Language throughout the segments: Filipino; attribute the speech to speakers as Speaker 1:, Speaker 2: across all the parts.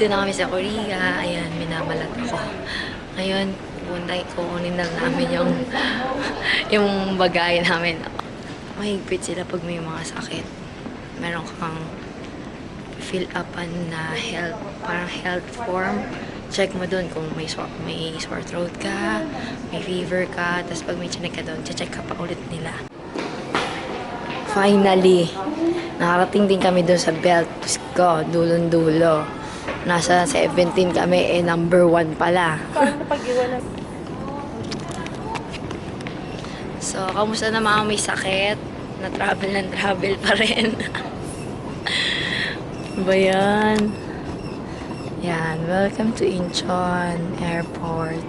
Speaker 1: Dito na kami sa Korea. Ayan, minamalat ako. Ngayon, kukunin na namin yung bagay namin. Mahigpit sila pag may mga sakit. Meron kang fill up na health, parang health form. Check mo dun kung may sore throat ka, may fever ka, tapos pag may chinek ka dun, check ka pa ulit nila. Finally, nakarating din kami dun sa belt ko, dulon-dulo. Nasa 17 kami, number 1 pala. So, kamusta na mga may sakit? Na-travel pa rin. Ba yan? Yan, welcome to Incheon Airport.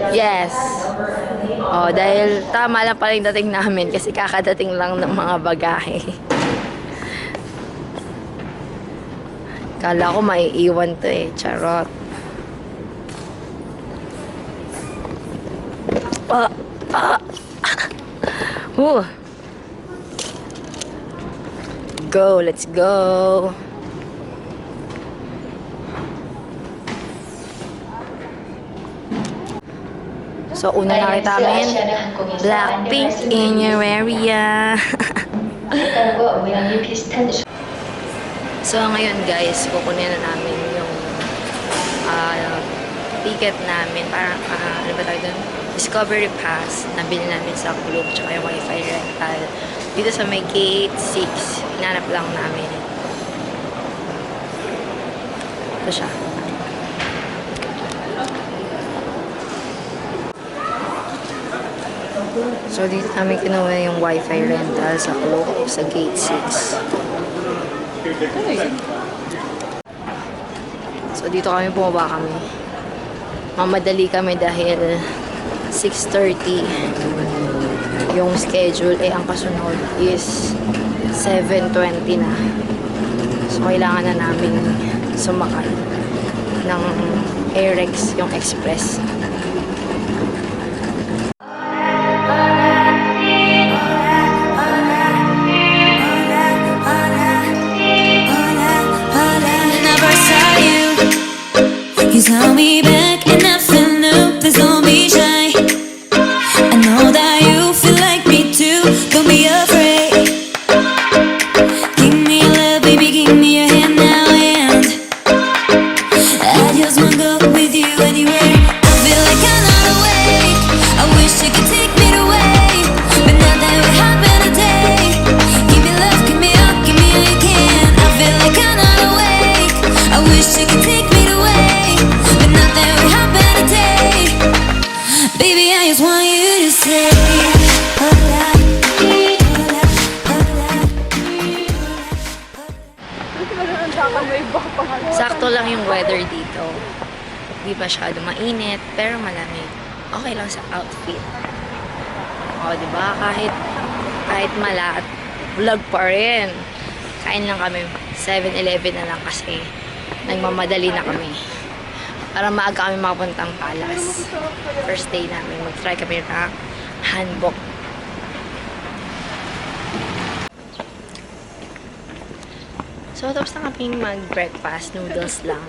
Speaker 1: Yes. Oh, dahil tama lang pala yung dating namin kasi kakadating lang ng mga bagahe. Kala ko maiiwan to eh. Charot. Go, let's go. So, una nakita namin Blackpink in your area. So, ngayon guys, kukunin na namin yung ticket namin. Parang, ano ba tayo dun? Discovery Pass. Nabili namin sa Globe, tsaka yung Wi-Fi rental. Dito sa may gate 6. Hinanap lang namin. Ito siya. So, dito namin kinuha yung Wi-Fi rental sa Globe, sa gate 6. So, dito bumaba kami. Mamadali kami dahil 6:30 yung schedule. Ang kasunod is 7:20 na. So, kailangan na namin sumakay ng Airx, yung express.
Speaker 2: You saw me back and I felt new, please don't be shy. I know that you feel like me too, don't be afraid. Give me your love, baby, give me your hand now. And I just wanna go with you anywhere. I feel like I'm not awake, I wish you could take me away, but now that we happen today. Give me love, give me all you can. I feel like I'm not awake, I wish you could take me away. Baby, I just want you to say hola, hola, hola.
Speaker 1: Sakto lang yung weather dito. Hindi masyado mainit, pero malamig. Okay lang sa outfit. O, diba? Kahit malat, vlog pa rin. Kain lang kami. 7-Eleven na lang kasi nagmamadali na kami. Para maaga kami makapuntang Palace. First day namin. Mag-try kami ng hanbok. So, tapos na kami mag-breakfast. Noodles lang.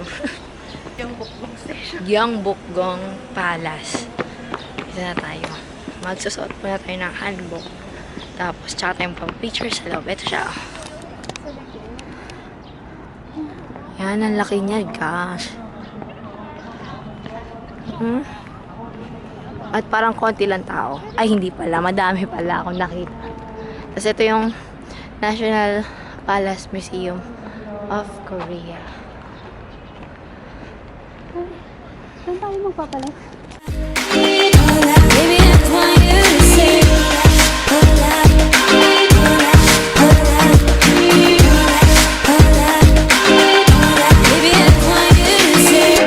Speaker 3: Gyeongbokgung Station.
Speaker 1: Gyeongbokgung Palace. Ito na tayo. Magsusot muna tayo ng hanbok. Tapos, tsaka tayong pang-picture sa loob. Ito siya. Yan, ang laki niya. Gosh. At parang konti lang tao. Ay, hindi pala. Madami pala akong nakita. Tapos ito yung National Palace Museum of Korea.
Speaker 3: Saan tayo magpapalas?
Speaker 2: Baby, I just want you to say hola, hola, hola, hola, hola. Baby, I just want you to say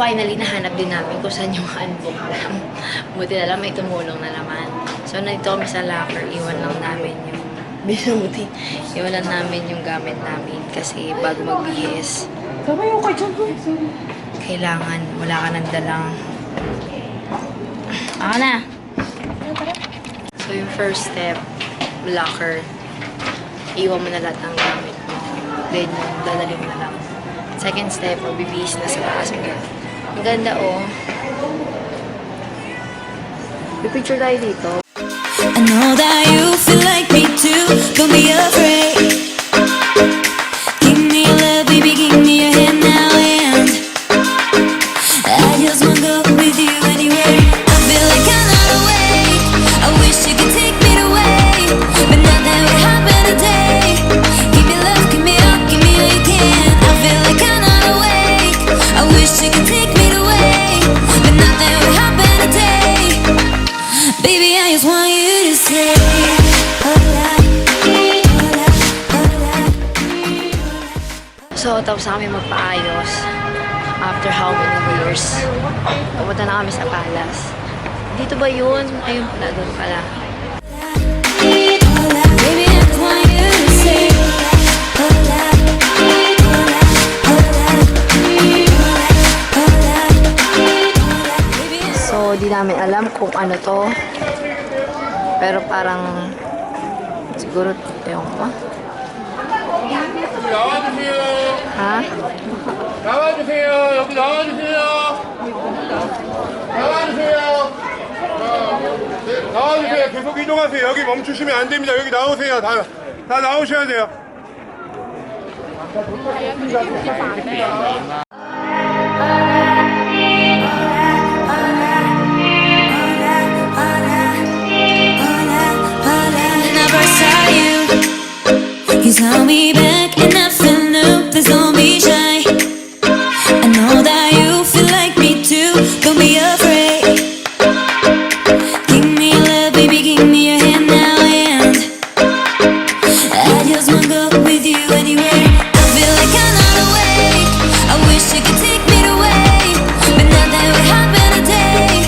Speaker 1: finally, nahanap din namin kung saan yung handbook lang. Buti na lang, may tumulong na naman. So, nandito kami sa locker. Iwan lang namin yung... Buti. Iwan lang namin yung gamit namin. Kasi bago magbihis, kailangan wala ka nang dalang... Ako na! So, yung first step, locker. Iwan mo na lahat ng gamit mo. Then, dadali mo na lang. Second step, magbibihis na sa taas mo. Ang ganda, oh. Pipicture tayo dito.
Speaker 2: I know that you feel like me too. Don't be afraid. Give me your love, baby, give me your hand now, and I just wanna go with you anywhere. I feel like I'm not awake. I wish you could take me away, but nothing would happen today. Give me love, give me up, give me all you can. I feel like I'm not awake. I wish you could take me away, but nothing would happen today. Baby, I just want you to say, hola, hola, hola.
Speaker 1: So, tapos na kami magpaayos. After how many years. Pupunta na kami sa palace. Dito ba yun? Ayun pala, doon pala.
Speaker 2: Baby, I just want you to say, hola, hola, hola, hola, hola.
Speaker 1: So, di namin alam kung ano to. Pero parang siguro, ewan ko.
Speaker 4: 나와주세요.
Speaker 1: Ha?
Speaker 4: 나와주세요. 여기 나와주세요. 나와주세요. 나와주세요. 계속 이동하세요. 여기 멈추시면 안 됩니다. 여기 나오세요. 다 나오셔야 돼요.
Speaker 2: Never saw you. You saw me back and I feel new. Please don't be shy. I know that you feel like me too. Don't be afraid. Give me your love, baby, give me your hand now, and I just wanna go with you anywhere. I feel like I'm not awake. I wish you could take me away, but nothing would happen today.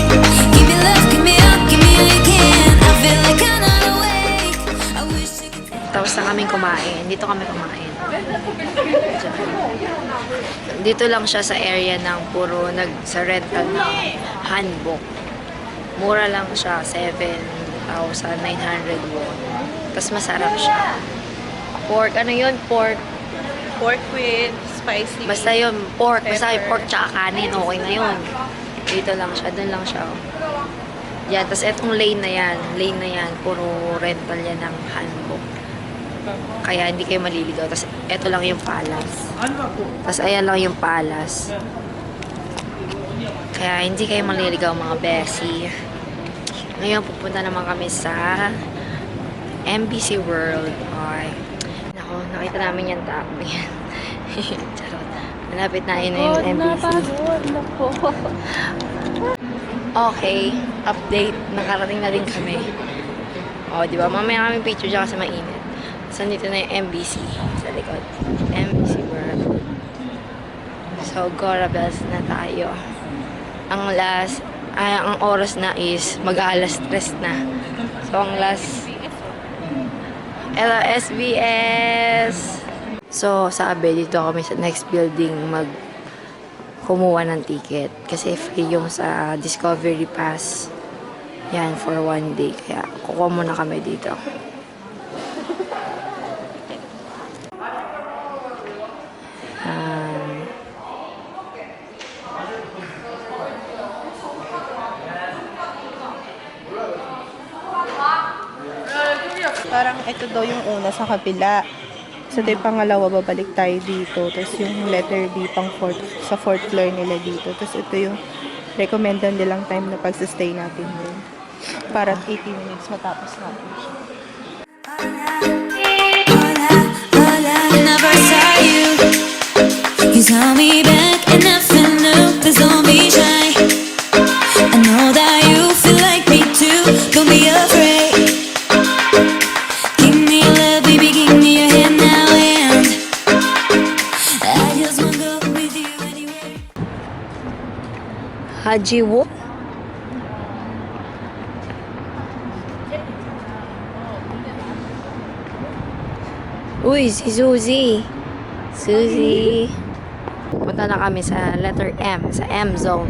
Speaker 2: Give me love, give me up, give me all you can. I feel like I'm not awake. I wish you could.
Speaker 1: Tapos na kaming kumain. Dito kami kumain. Dito lang siya sa area ng puro sa rental ng handbook. Mura lang siya, 7,900 won. Tapos masarap siya. Pork, ano yun? Pork.
Speaker 3: Pork with spicy.
Speaker 1: Basta yun, pork. Basta yung
Speaker 3: Pepper.
Speaker 1: pork tsaka kanin, okay na yun. Dito lang siya, dun lang siya. Oh. Yan, tapos etong lane na yan, puro rental yan ng handbook. Kaya hindi kayo maliligaw. Tapos eto lang yung palace. Tapos ayan lang yung palace. Kaya hindi kayo maliligaw mga besi. Ngayon pupunta naman kami sa MBC World. Ay, nako, nakita namin yung tao. Yan. Charot. Malapit na yun na yung MBC. Okay, update. Nakarating na din kami. O, di ba? Mamaya kami picture dyan kasi mainit. So, dito na yung MBC sa likod. MBC World. So, Gora Bells na tayo. Ang oras na is mag-alas 3 na. So, ang last SBS. So, sabi dito kami sa next building kumuha ng ticket. Kasi free yung sa Discovery Pass. Yan, for 1 day. Kaya, kukuha muna kami dito.
Speaker 3: Parang ito daw yung una sa kabila. So, ito yung pangalawa, babalik tayo dito. Tapos yung letter B sa fourth floor nila dito. Tapos ito yung recommended nilang time na pagsistay natin din. Para 80 minutes matapos natin siya.
Speaker 2: Never saw you. You saw me back and I feel new. Please don't be shy. I know that you feel like me too. Don't be afraid. Give me your love, baby, give me your hand now, and I just wanna go with you anywhere.
Speaker 1: Ajiwo? Uy, si Suzy. Suzy. Punta na kami sa letter M, sa M zone.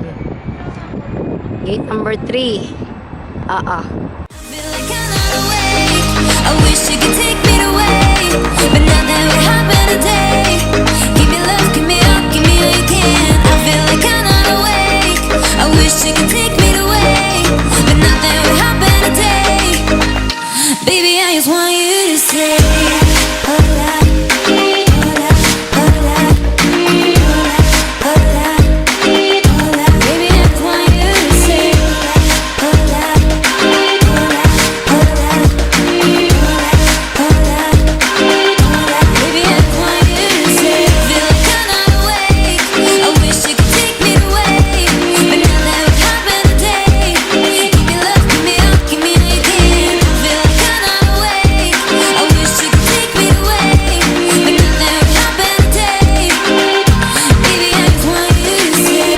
Speaker 1: Gate number 3.
Speaker 2: Feel like I'm not awake. I wish you could take me away, but nothing would happen today. Give me love, give me up, give me all you can. I feel like I'm not awake. I wish you could take me away, but nothing would happen today. Baby, I just want you to say, hola, hola, hola, hola, hola, hola. Baby, I just want you to say, hola, hola, hola, hola, hola. Baby, I just want you to say, feel like I'm not awake. I wish you could take me away, but nothing would happen today. Give me love, give me up, give me all you can. I feel like I'm not awake. I wish you could take me away, but nothing would happen today. Baby, I just want you to say.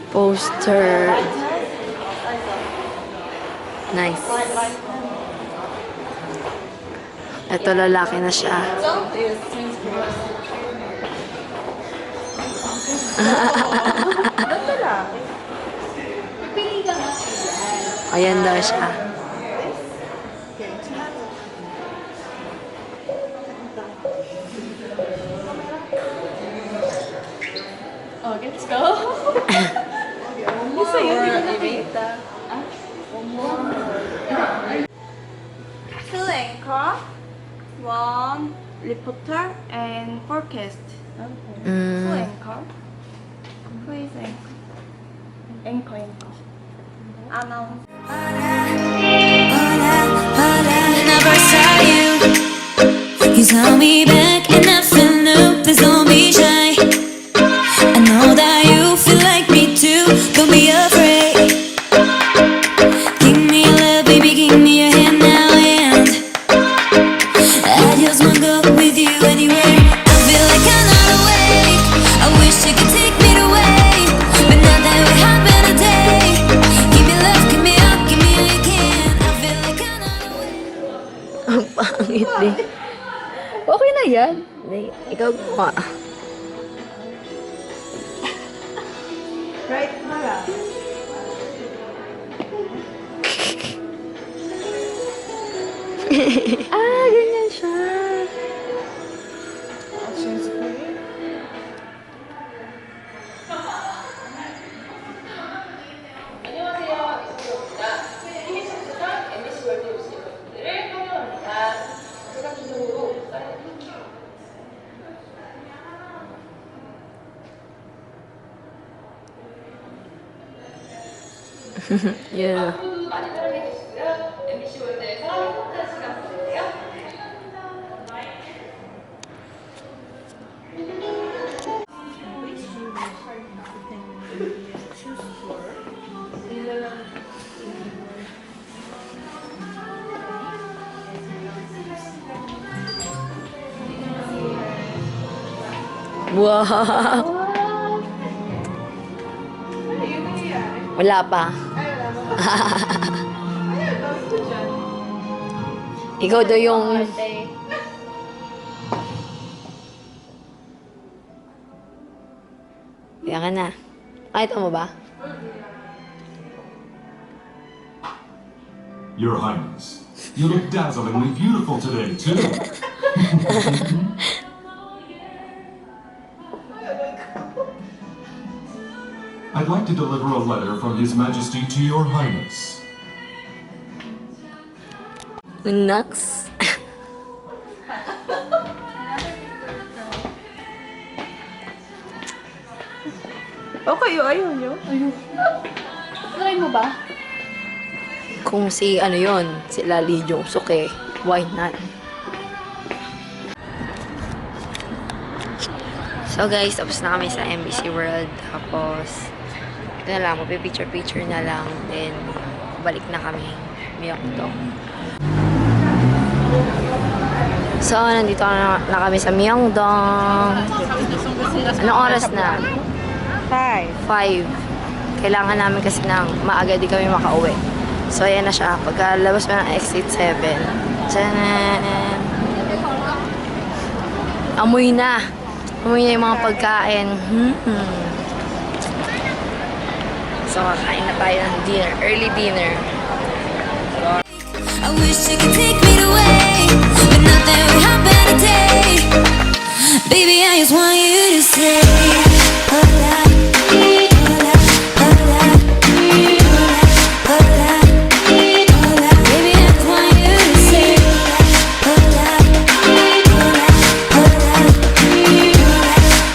Speaker 1: Poster. Nice. Ito, lalaki na siya. Ayan daw siya.
Speaker 3: Two anchor, one reporter, and forecast. Two anchor. Who is anchor? Anchor. Announce.
Speaker 2: Never saw you. You saw me back and nothing new. Please don't be shy. I know that you feel like me too. Don't be afraid. Give me your love, baby. Give me your hand now, and I just wanna go with you anywhere. I feel like I'm not awake. I wish you could take me away, but nothing would happen today. Give me love, give me up, give me all you can. I feel like I'm not awake.
Speaker 1: Ang pangit din. Okay na yan. Ikaw gumawa.
Speaker 3: Right, Mara?
Speaker 1: Ganyan siya. Yeah. Wow. Wala pa. Ikaw daw yung... Kaya ka na. Kahit mo ba?
Speaker 5: Your Highness, you look dazzlingly beautiful today, too. I'd like to deliver a letter from His Majesty to Your Highness.
Speaker 1: Nuts.
Speaker 3: Okay, ayaw nyo. Ayaw. Try mo ba?
Speaker 1: Kung si ano yon, sila Lee Jong Suk eh, why not? So guys, tapos na kami sa MBC World. Tapos, ito na lang, magpipicture-picture na lang. Then, balik na kami. Myeongdong. So, nandito na kami sa Myeongdong. Anong oras na? 5. Kailangan namin kasi ng maaga di kami makauwi. So, ayan na siya. Pagkalabas mo ng exit 7. Tchanan! Amoy na! Amoy na yung mga pagkain. So, kakain na tayo ng dinner. Early dinner.
Speaker 2: I wish you could take me away, but nothing will happen today. Baby, I just want you to say, hola, hola, hola, hola, hola, hola. Baby, I just want you to say, hola, hola, hola, hola,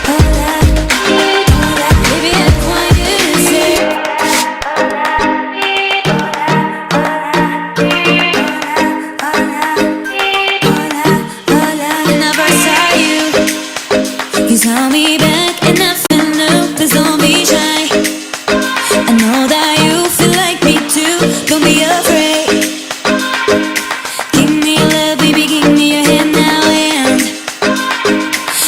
Speaker 2: hola, hola. Baby, I just want you to say, never saw you. You saw me back and I feel new. Please don't be shy. I know that you feel like me too. Don't be afraid. Give me your love, baby, give me your hand now. And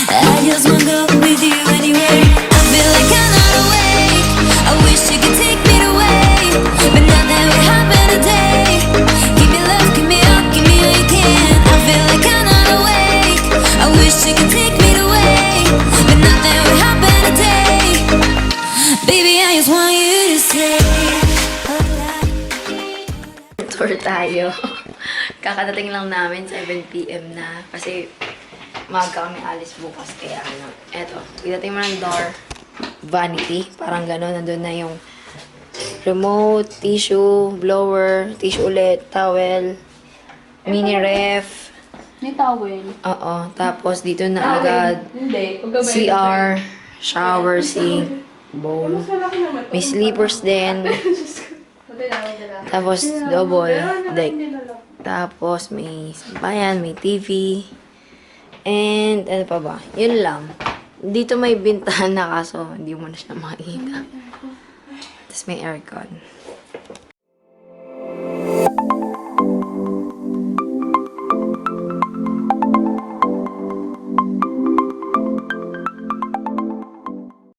Speaker 2: I just wanna go with you anywhere. I feel like I'm not awake. I wish you could take me away, but nothing will happen today. Give me love, give me up, give me all you can. I feel like I'm not awake. I wish you could take me away, but nothing will happen today. Baby, I just want you to say,
Speaker 1: Tour tayo. Kakadating lang namin, 7 PM na. Kasi, maaga kami alis bukas. Kaya ano, eto. Pagdating mo ng door, vanity. Parang gano'n. Nandun na yung remote, tissue, blower, tissue ulit, towel, mini ref.
Speaker 6: May towel.
Speaker 1: Oo. Tapos, dito na agad.
Speaker 6: Hindi.
Speaker 1: CR, shower, sink, bowl. May sleepers din. Tapos, double deck. Tapos, may sampayan, may TV. And, ano pa ba? Yun lang. Dito may bintahan na kaso, hindi mo na siya makikita. Tapos, may aircon.